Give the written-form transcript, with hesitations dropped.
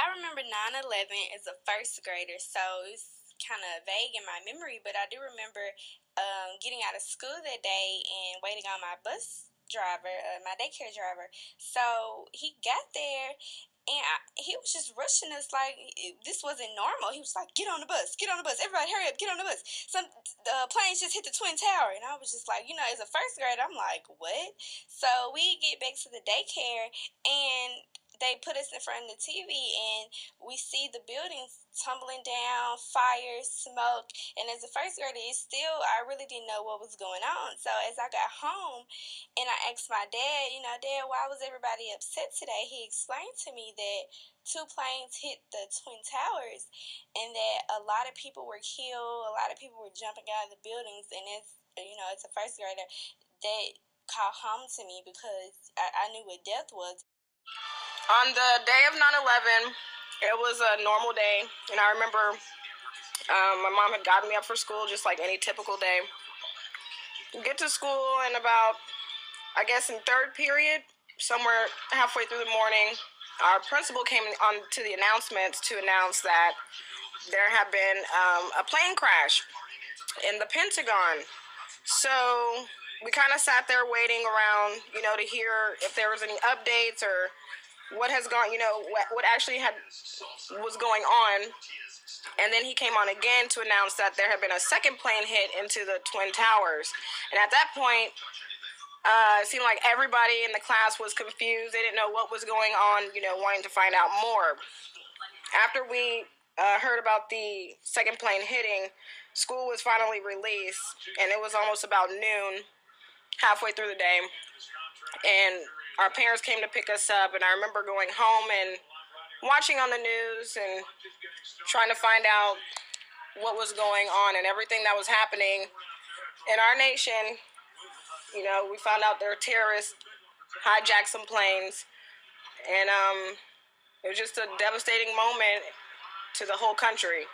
I remember 9/11 as a first grader, so it's kind of vague in my memory, but I do remember getting out of school that day and waiting on my bus driver, my daycare driver. So he got there and he was just rushing us like this wasn't normal. He was like, "Get on the bus, get on the bus, everybody, hurry up, get on the bus." Some the planes just hit the Twin Tower, and I was just like, as a first grader, I'm like, "What?" So we get back to the daycare, and they put us in front of the TV, and we see the buildings tumbling down, fire, smoke, and as a first grader, I really didn't know what was going on. So as I got home, and I asked my dad, Dad, why was everybody upset today? He explained to me that two planes hit the Twin Towers, and that a lot of people were killed, a lot of people were jumping out of the buildings, and it's a first grader that called home to me because I knew what death was. On the day of 9/11, it was a normal day, and I remember my mom had gotten me up for school just like any typical day. Get to school and about, I guess in third period, somewhere halfway through the morning, our principal came on to the announcements to announce that there had been a plane crash in the Pentagon. So we kind of sat there waiting around, to hear if there was any updates or what has gone, what actually was going on. And then he came on again to announce that there had been a second plane hit into the Twin Towers. And at that point, it seemed like everybody in the class was confused. They didn't know what was going on, wanting to find out more. After we heard about the second plane hitting, school was finally released, and it was almost about noon, halfway through the day. And our parents came to pick us up, and I remember going home and watching on the news and trying to find out what was going on and everything that was happening in our nation. We found out there were terrorists hijacked some planes, and it was just a devastating moment to the whole country.